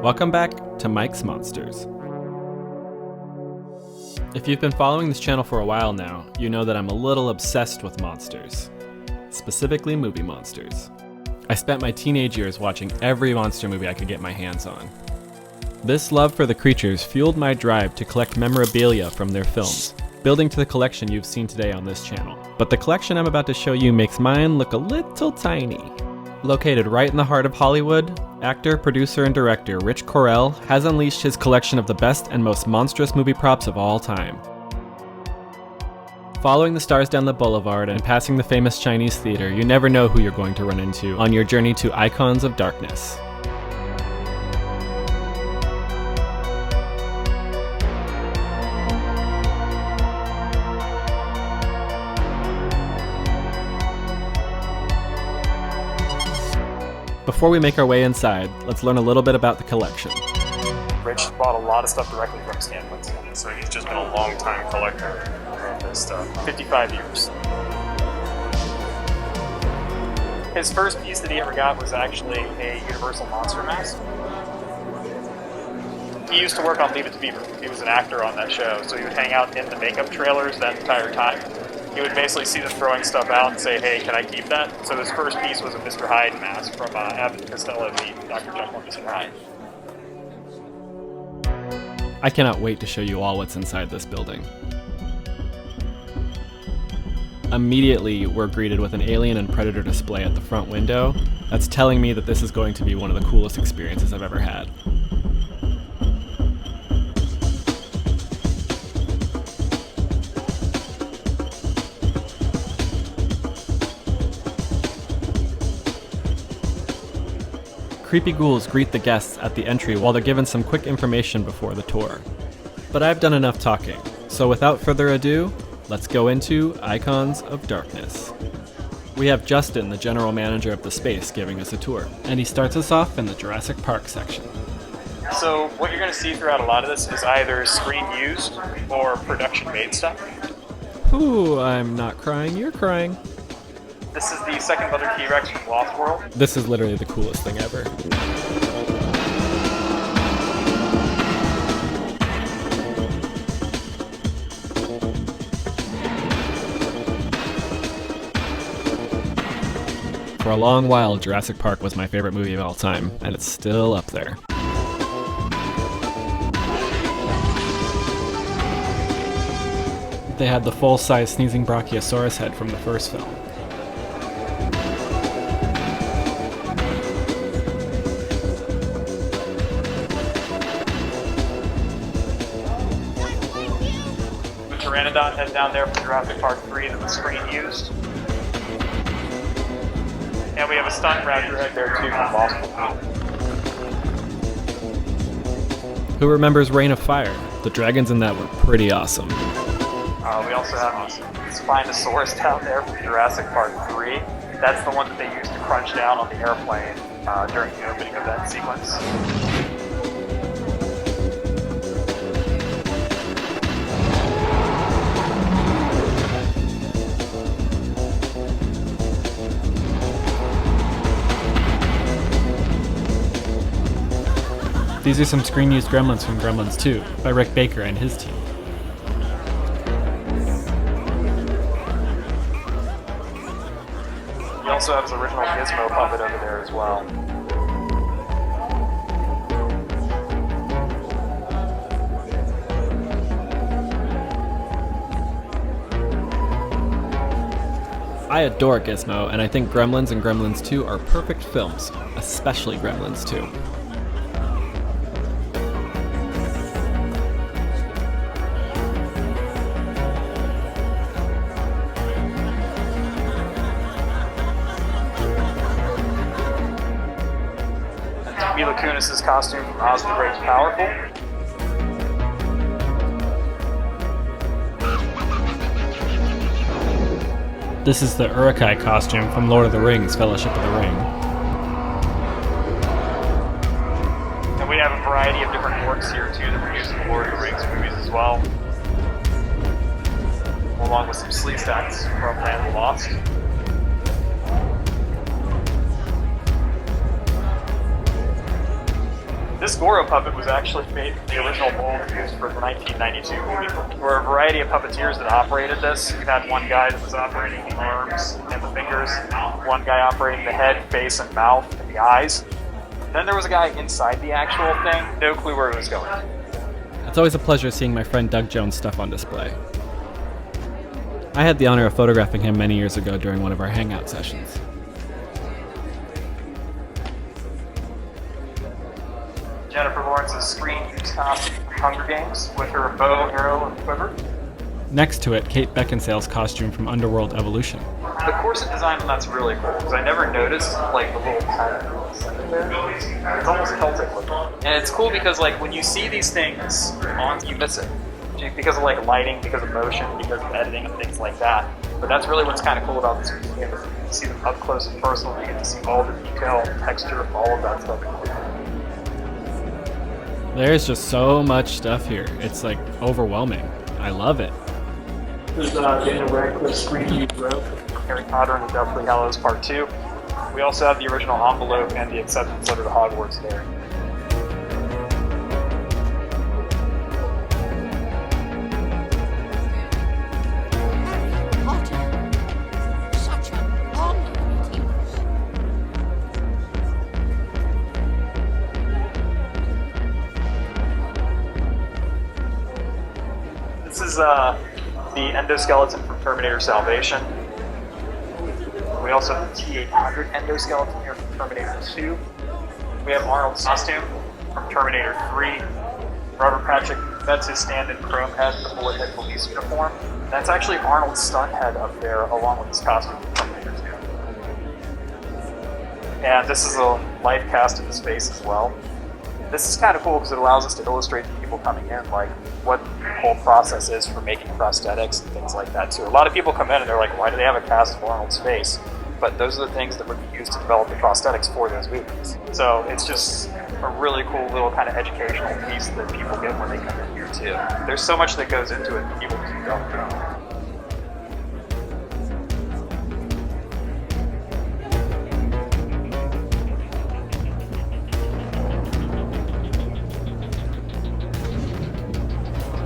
Welcome back to Mike's Monsters. If you've been following this channel for a while now, you know that I'm a little obsessed with monsters. Specifically movie monsters. I spent my teenage years watching every monster movie I could get my hands on. This love for the creatures fueled my drive to collect memorabilia from their films, building to the collection you've seen today on this channel. But the collection I'm about to show you makes mine look a little tiny. Located right in the heart of Hollywood, actor, producer, and director Rich Correll has unleashed his collection of the best and most monstrous movie props of all time. Following the stars down the boulevard and passing the famous Chinese theater, you never know who you're going to run into on your journey to icons of darkness. Before we make our way inside, let's learn a little bit about the collection. Rich bought a lot of stuff directly from Scanlins, so he's just been a long-time collector of this stuff. 55 years. His first piece that he ever got was actually a Universal Monster mask. He used to work on Leave It to Beaver. He was an actor on that show, so he would hang out in the makeup trailers that entire time. He would basically see them throwing stuff out and say, hey, can I keep that? So his first piece was a Mr. Hyde mask from Abbott and Costello meet Dr. Jekyll and Mr. Hyde. I cannot wait to show you all what's inside this building. Immediately, we're greeted with an Alien and Predator display at the front window. That's telling me that this is going to be one of the coolest experiences I've ever had. Creepy ghouls greet the guests at the entry while they're given some quick information before the tour. But I've done enough talking, so without further ado, let's go into Icons of Darkness. We have Justin, the general manager of the space, giving us a tour, and he starts us off in the Jurassic Park section. So what you're going to see throughout a lot of this is either screen used or production made stuff. Ooh, I'm not crying, you're crying. This is the second mother T-Rex from Lost World. This is literally the coolest thing ever. For a long while, Jurassic Park was my favorite movie of all time, and it's still up there. They had the full-size sneezing Brachiosaurus head from the first film. Pteranodon head down there from Jurassic Park 3 that was screen used. And we have a stunt raptor head there too from Lost World. Who remembers Reign of Fire? The dragons in that were pretty awesome. We also have this Spinosaurus down there from Jurassic Park 3. That's the one that they used to crunch down on the airplane during the opening of that sequence. These are some screen-used gremlins from Gremlins 2 by Rick Baker and his team. He also has his original Gizmo puppet over there as well. I adore Gizmo, and I think Gremlins and Gremlins 2 are perfect films, especially Gremlins 2. Mila Kunis's costume from Oz the Great and Powerful. This is the Uruk-hai costume from Lord of the Rings, Fellowship of the Ring. And we have a variety of different orcs here too that were used in the Lord of the Rings movies as well. Along with some sleeve stacks from Land of the Lost. This Goro puppet was actually made from the original mold used for the 1992 movie. There were a variety of puppeteers that operated this. You had one guy that was operating the arms and the fingers, one guy operating the head, face, and mouth, and the eyes. Then there was a guy inside the actual thing, no clue where it was going. It's always a pleasure seeing my friend Doug Jones' stuff on display. I had the honor of photographing him many years ago during one of our hangout sessions. Jennifer Lawrence's screen-used costume from Hunger Games with her bow, arrow, and quiver. Next to it, Kate Beckinsale's costume from Underworld Evolution. The corset design on that's really cool because I never noticed like the little pattern in the center there. It's almost Celtic looking. And it's cool because like when you see these things on, you miss it. Because of like lighting, because of motion, because of editing and things like that. But that's really what's kind of cool about this museum is you get to see them up close and personal. You get to see all the detail, texture, all of that stuff. There's just so much stuff here. It's like overwhelming. I love it. There's Daniel Radcliffe's screen-used rope from Harry Potter and the Deathly Hallows Part 2. We also have the original envelope and the acceptance letter to Hogwarts there. This is the endoskeleton from Terminator Salvation. We also have the T-800 endoskeleton here from Terminator 2. We have Arnold's costume from Terminator 3. Robert Patrick, that's his stand-in chrome head, the bullet head police uniform. That's actually Arnold's stunt head up there along with his costume from Terminator 2. And this is a life cast of his face as well. This is kind of cool because it allows us to illustrate the people coming in, like what the whole process is for making prosthetics and things like that too. A lot of people come in and they're like, why do they have a cast of Arnold's face? But those are the things that would be used to develop the prosthetics for those movies. So it's just a really cool little kind of educational piece that people get when they come in here too. There's so much that goes into it that people just don't know.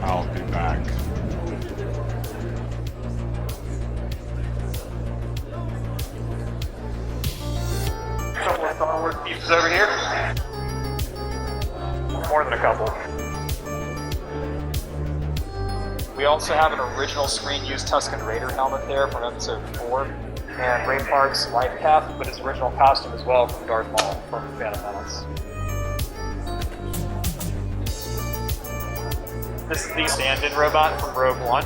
I'll be back. Couple of Star Wars pieces over here. More than a couple. We also have an original screen-used Tusken Raider helmet there from Episode 4, and Ray Park's life path, but his original costume as well from Darth Maul from Phantom Menace. This is the stand-in robot from Rogue One.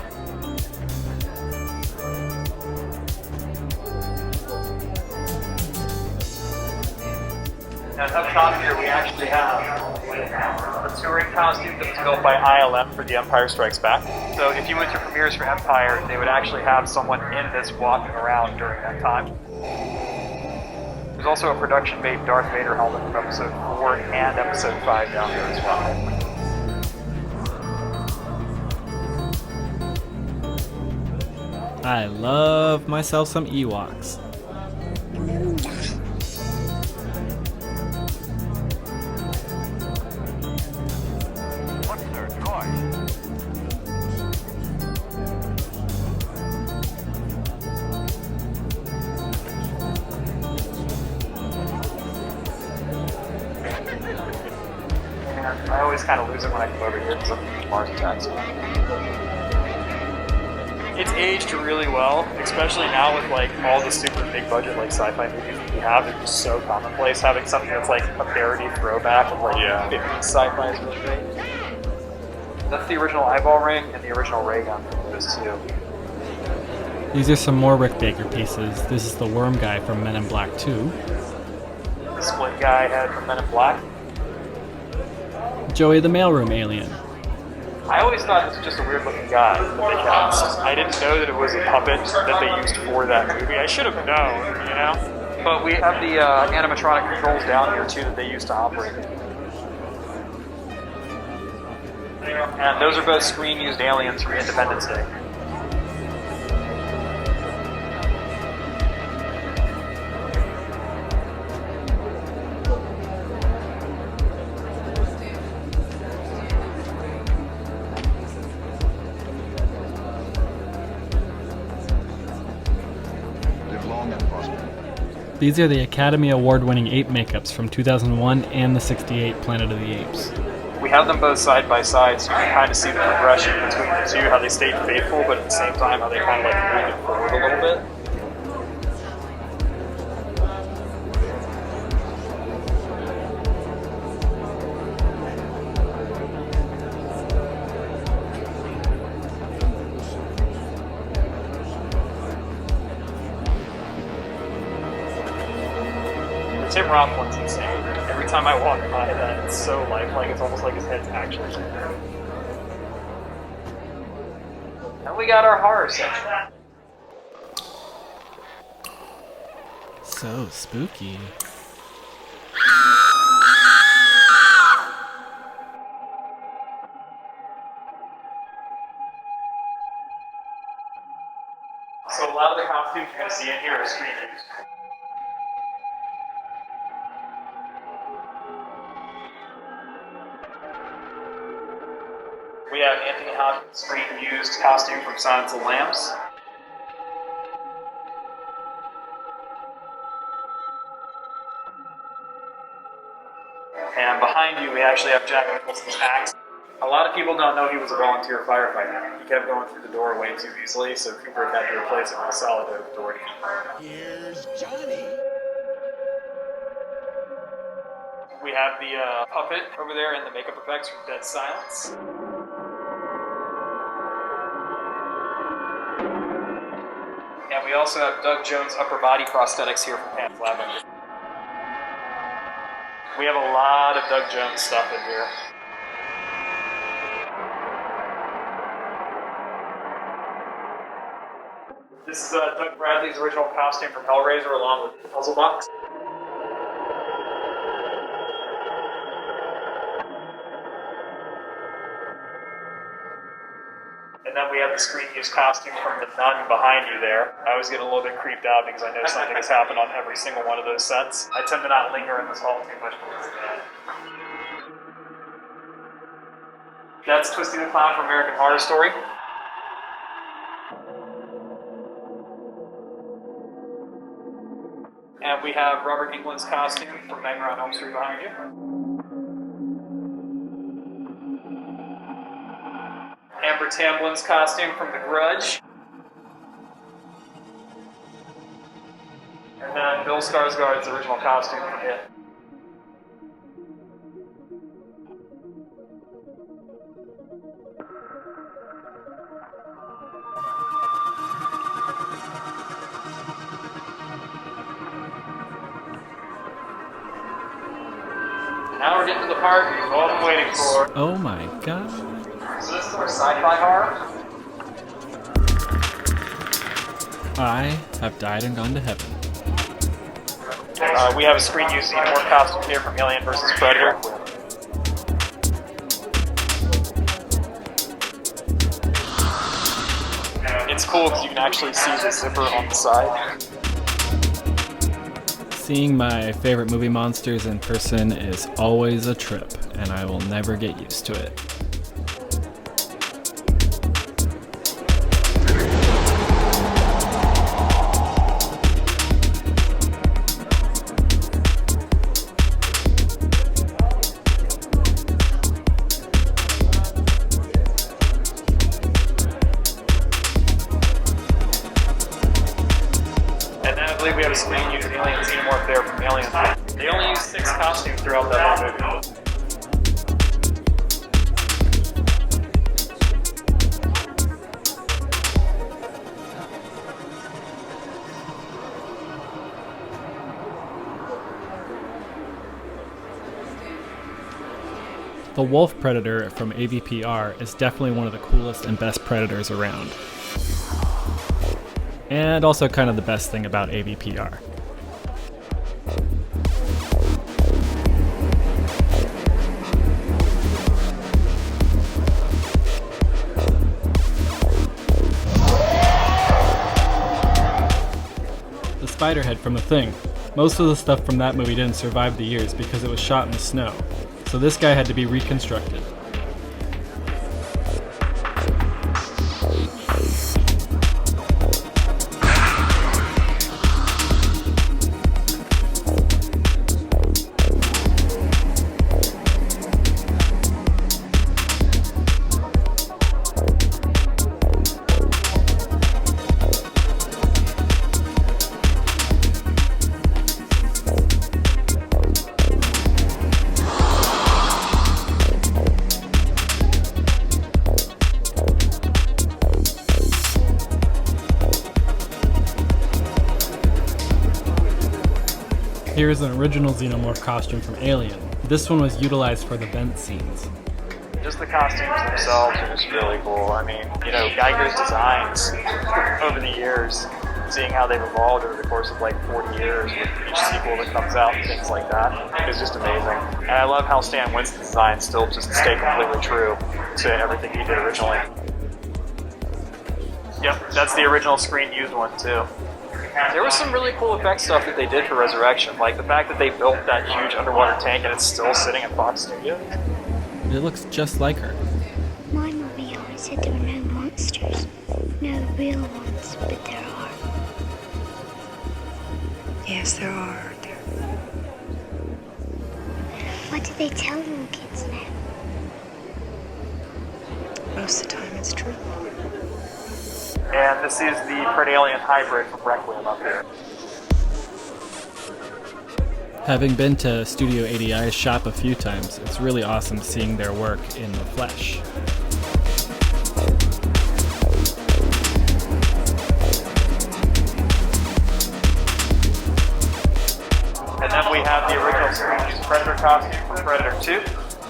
And up top here we actually have a touring costume that was built by ILM for The Empire Strikes Back. So if you went to premieres for Empire, they would actually have someone in this walking around during that time. There's also a production-made Darth Vader helmet from Episode 4 and Episode 5 down here as well. I love myself some Ewoks. What's their toy? And I always kind of lose it when I come over here because I'm Mars Attacks. It's aged really well, especially now with like all the super big budget like sci-fi movies that we have. They're just so commonplace. Having something that's like a parody throwback of like 50s sci-fi is really great. That's the original eyeball ring and the original ray gun from those two. These are some more Rick Baker pieces. This is the worm guy from Men in Black 2. The split guy head from Men in Black. Joey the mailroom alien. I always thought it was just a weird looking guy that they cast. I didn't know that it was a puppet that they used for that movie. I should have known, you know? But we have the animatronic controls down here too that they used to operate it. And those are both screen-used aliens from Independence Day. These are the Academy Award-winning ape makeups from 2001 and the '68 Planet of the Apes. We have them both side by side, so you can kind of see the progression between the two, how they stayed faithful, but at the same time, how they kind of like moved it forward a little bit. Tim Roth one's insane. Every time I walk by that, it's so lifelike, it's almost like his head's actually in there. And we got our horror section. So spooky. So a lot of the costumes you're going to see in here are screen used. We have Anthony Hopkins' screen-used costume from Silence of the Lambs. And behind you, we actually have Jack Nicholson's axe. A lot of people don't know he was a volunteer firefighter. He kept going through the door way too easily, so Cooper had to replace it with a solid oak door. Here's Johnny. We have the puppet over there and the makeup effects from Dead Silence. And we also have Doug Jones' upper body prosthetics here from Pan's Labyrinth. We have a lot of Doug Jones stuff in here. This is Doug Bradley's original costume from Hellraiser along with the puzzle box. And then we have the screen-used costume from the nun behind you there. I always get a little bit creeped out because I know something has happened on every single one of those sets. I tend to not linger in this hall too much because of that. That's Twisty the Clown from American Horror Story. And we have Robert Englund's costume from Nightmare on Elm Street behind you. Amber Tamblin's costume from The Grudge. And then Bill Skarsgård's original costume from It. Now we're getting to the part you've all been waiting for. Oh my god. So this is our sci-fi horror. I have died and gone to heaven. We have a screen use Xenomorph costume here from Alien vs. Predator. It's cool because you can actually see the zipper on the side. Seeing my favorite movie monsters in person is always a trip, and I will never get used to it. And then I believe we have a screen use Alien Xenomorph there from Alien. They only use 6 costumes throughout that whole movie. The wolf predator from AVPR is definitely one of the coolest and best predators around. And also kind of the best thing about AVPR. The spider head from The Thing. Most of the stuff from that movie didn't survive the years because it was shot in the snow, so this guy had to be reconstructed. Here's an original Xenomorph costume from Alien. This one was utilized for the vent scenes. Just the costumes themselves are just really cool. I mean, Geiger's designs over the years, seeing how they've evolved over the course of like 40 years with each sequel that comes out and things like that, is just amazing. And I love how Stan Winston's designs still just stay completely true to everything he did originally. Yep, that's the original screen-used one too. There was some really cool effect stuff that they did for Resurrection, like the fact that they built that huge underwater tank and it's still sitting at Fox Studios. It looks just like her. My mummy always said there were no monsters. No real ones, but there are. Yes, there are, aren't there? What do they tell little kids now? Most of the time it's true. And this is the Predalien hybrid from Requiem up here. Having been to Studio ADI's shop a few times, it's really awesome seeing their work in the flesh. And then we have the original screen-used Predator costume from Predator 2.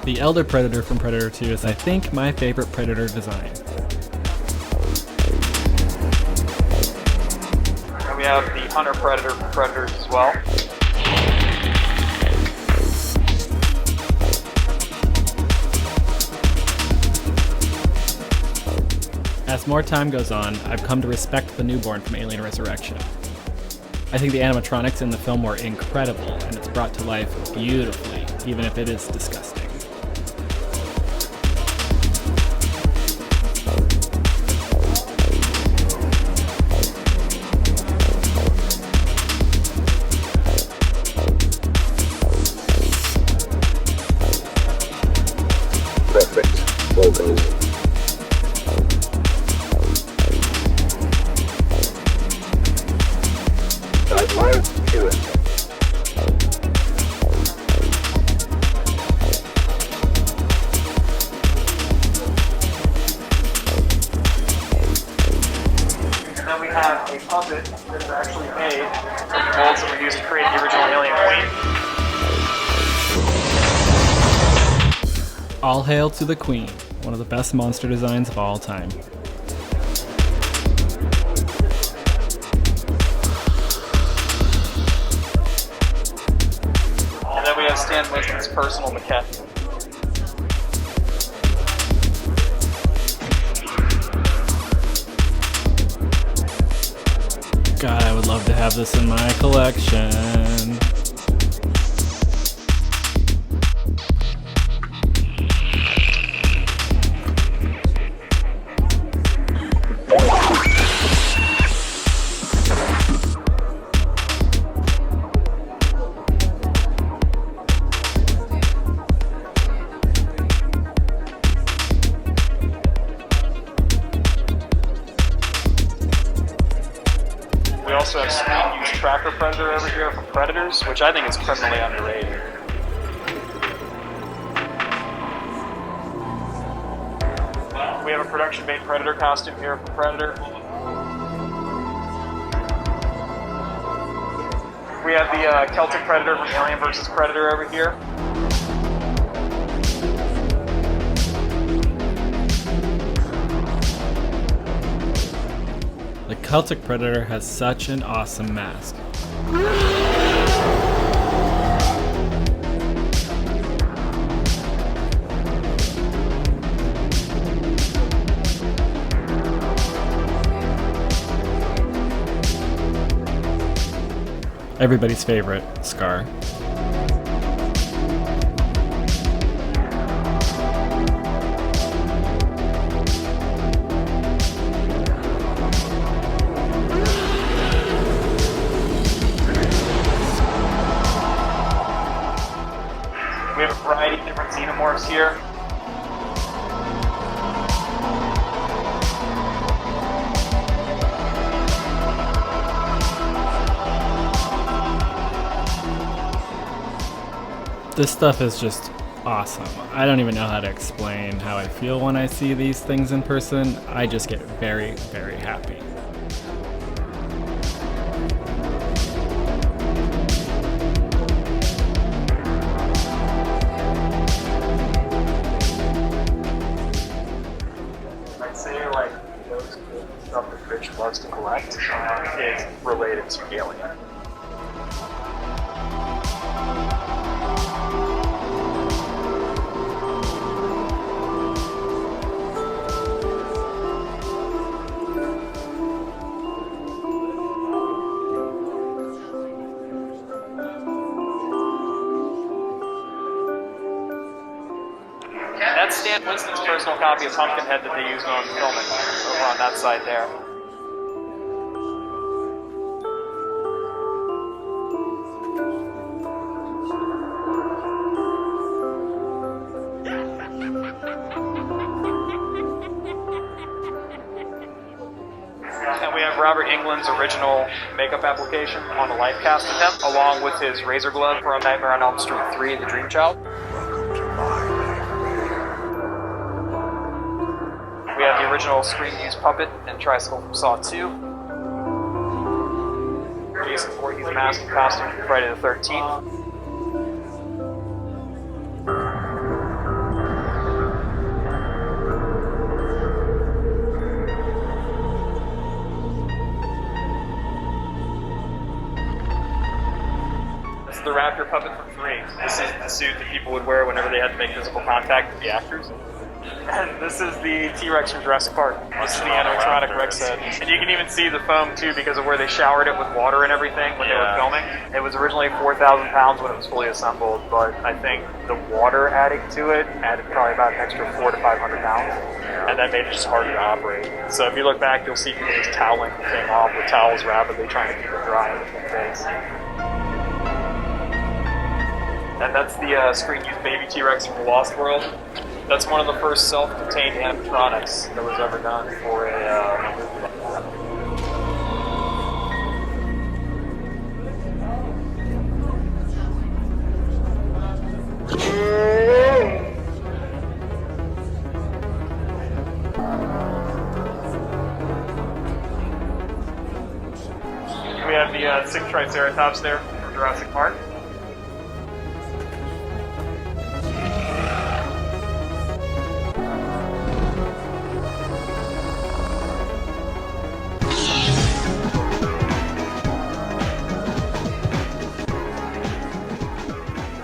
The Elder Predator from Predator 2 is, I think, my favorite Predator design. And we have the Hunter Predator from Predators as well. As more time goes on, I've come to respect the newborn from Alien Resurrection. I think the animatronics in the film were incredible, and it's brought to life beautifully, even if it is disgusting. Perfect. Well done. To it. And then we have a puppet that is actually made from the molds that were used to create the original Alien Queen. All hail to the Queen, one of the best monster designs of all time. And then we have Stan Winston's personal maquette. God, I would love to have this in my collection. We also have screen-used Tracker Predator over here from Predators, which I think is criminally underrated. We have a production-made Predator costume here from Predator. We have the Celtic Predator from Alien vs. Predator over here. The Celtic Predator has such an awesome mask. Everybody's favorite, Scar. We have a variety of different xenomorphs here. This stuff is just awesome. I don't even know how to explain how I feel when I see these things in person. I just get very, very happy. That's Stan Winston's personal copy of Pumpkinhead that they used on filming over on that side there. And we have Robert Englund's original makeup application on the life cast of him, along with his razor glove from Nightmare on Elm Street 3, The Dream Child. We have the original screen-used puppet and tricycle from Saw 2. Jason Voorhees mask and costume from Friday the 13th. This is the Raptor puppet from 3. This is the suit that people would wear whenever they had to make physical contact with the actors. And this is the T-Rex from Jurassic Park. This is the animatronic Rex head. And you can even see the foam too because of where they showered it with water and everything when they were filming. It was originally 4,000 pounds when it was fully assembled, but I think the water adding to it added probably about an extra 400 to 500 pounds. And that made it just harder to operate. So if you look back, you'll see people just toweling the thing off with towels rapidly trying to keep it dry in the face. And that's the screen-used baby T-Rex from The Lost World. That's one of the first self-contained animatronics that was ever done for a movie like that. We have the 6 Triceratops there from Jurassic Park.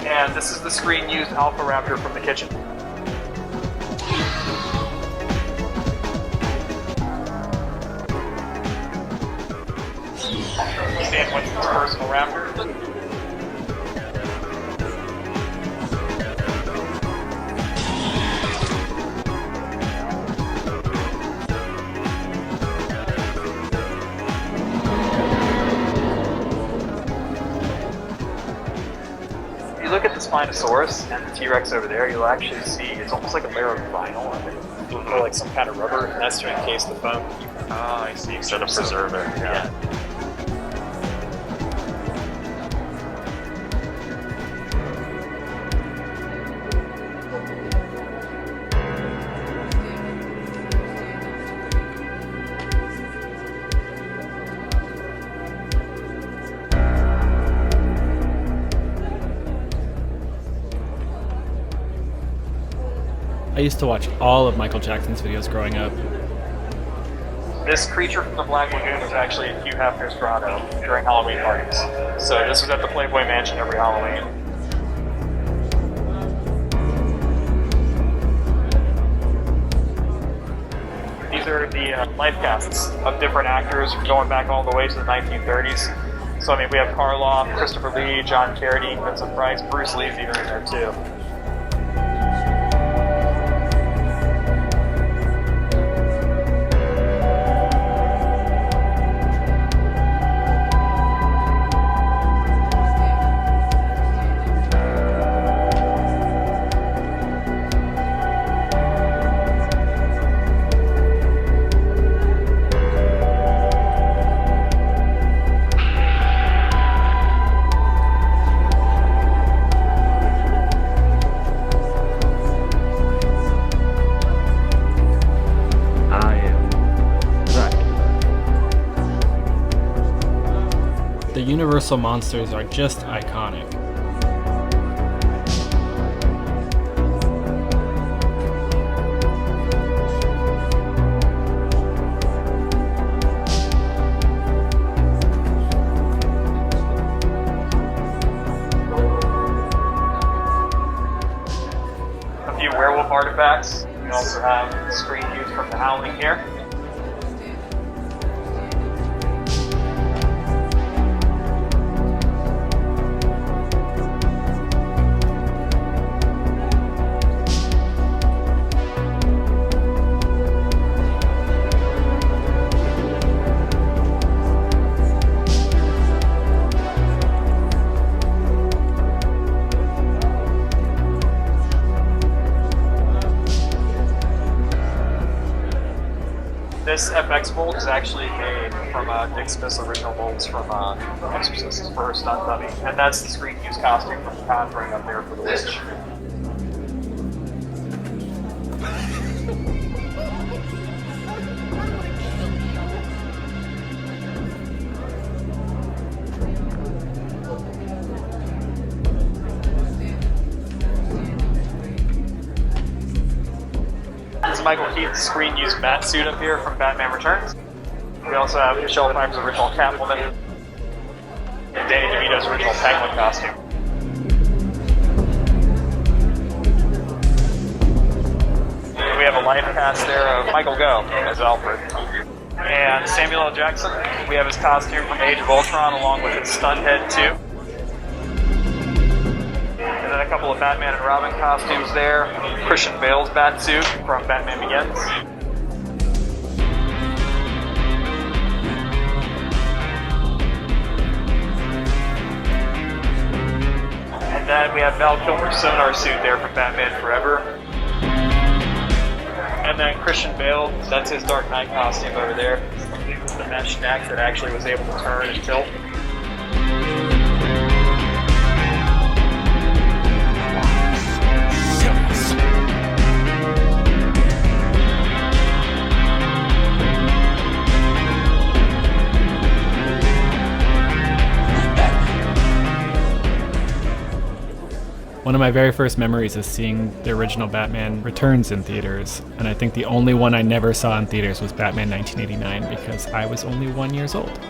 And this is the screen-used Alpha Raptor from the kitchen. Stan Winston's personal Raptor. Look at the Spinosaurus and the T-Rex over there, you'll actually see it's almost like a layer of vinyl or like some kind of rubber, and that's to encase the foam. Ah, I see. Instead of preserve it. Yeah. I used to watch all of Michael Jackson's videos growing up. This creature from the Black Lagoon was actually at Hugh Hefner's grotto during Halloween parties. So this was at the Playboy Mansion every Halloween. These are the life casts of different actors going back all the way to the 1930s. So I mean, we have Karloff, Christopher Lee, John Carradine, Vincent Price, Bruce Lee's even in there too. The Universal monsters are just iconic. A few werewolf artifacts. We also have the screen used from The Howling here. This FX mold is actually made from Dick Smith's original molds from Exorcist for her stunt dummy. And that's the screen use costume from Conjuring up there for the witch. This is Michael Keaton's screen use bat suit up here from Batman Returns. We also have Michelle Pfeiffer's original Catwoman and Danny DeVito's original Penguin costume. And we have a live cast there of Michael Gough as Alfred. And Samuel L. Jackson, we have his costume from Age of Ultron along with his stunt head too. And then a couple of Batman and Robin costumes there. Christian Bale's bat suit from Batman Begins. And then we have Val Kilmer's sonar suit there from Batman Forever. And then Christian Bale, that's his Dark Knight costume over there. The mesh neck that actually was able to turn and tilt. One of my very first memories is seeing the original Batman Returns in theaters, and I think the only one I never saw in theaters was Batman 1989 because I was only 1 year old.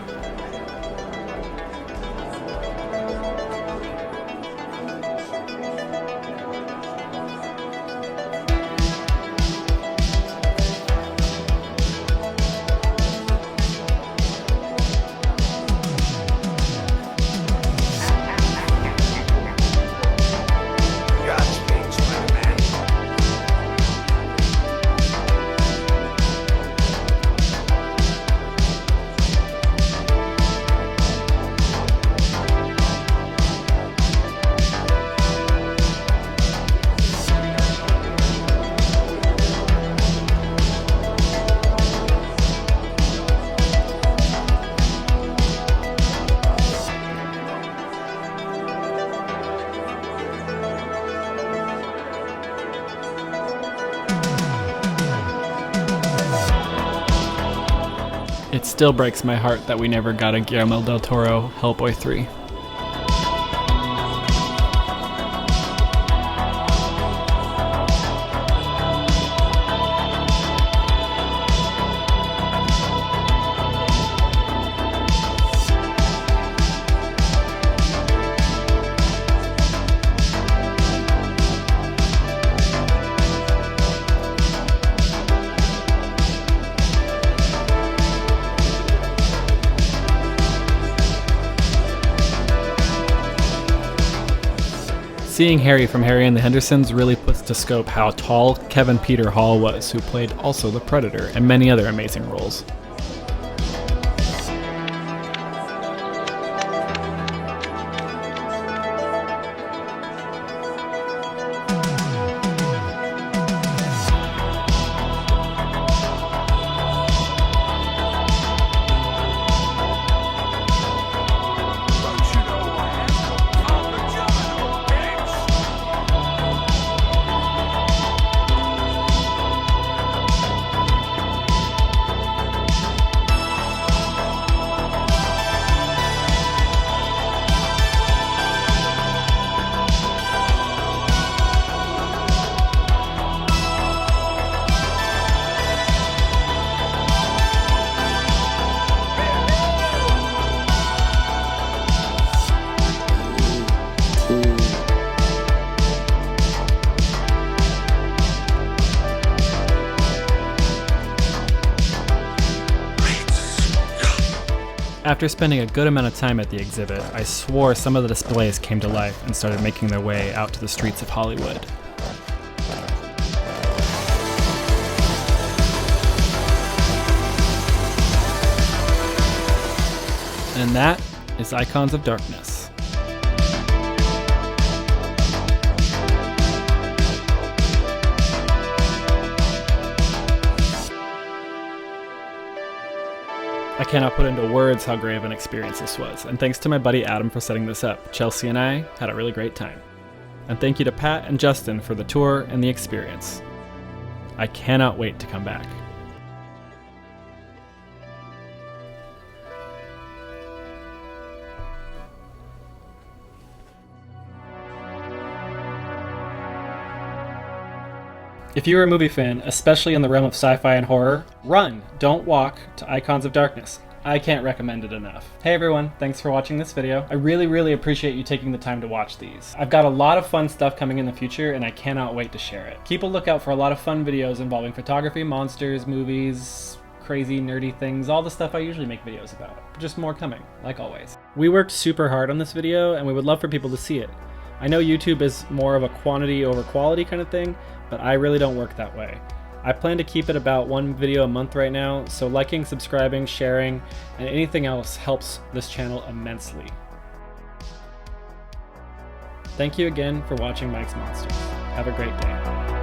It still breaks my heart that we never got a Guillermo del Toro Hellboy 3. Seeing Harry from Harry and the Hendersons really puts to scope how tall Kevin Peter Hall was, who played also the Predator and many other amazing roles. After spending a good amount of time at the exhibit, I swore some of the displays came to life and started making their way out to the streets of Hollywood. And that is Icons of Darkness. cannot put into words how great of an experience this was, and thanks to my buddy Adam for setting this up. Chelsea and I had a really great time. And thank you to Pat and Justin for the tour and the experience. I cannot wait to come back. If you're a movie fan, especially in the realm of sci-fi and horror, run, don't walk to Icons of Darkness. I can't recommend it enough. Hey everyone, thanks for watching this video. I really appreciate you taking the time to watch these. I've got a lot of fun stuff coming in the future and I cannot wait to share it. Keep a lookout for a lot of fun videos involving photography, monsters, movies, crazy nerdy things, all the stuff I usually make videos about. Just more coming, like always. We worked super hard on this video and we would love for people to see it. I know YouTube is more of a quantity over quality kind of thing, but I really don't work that way. I plan to keep it about one video a month right now, so liking, subscribing, sharing, and anything else helps this channel immensely. Thank you again for watching Mike's Monsters. Have a great day.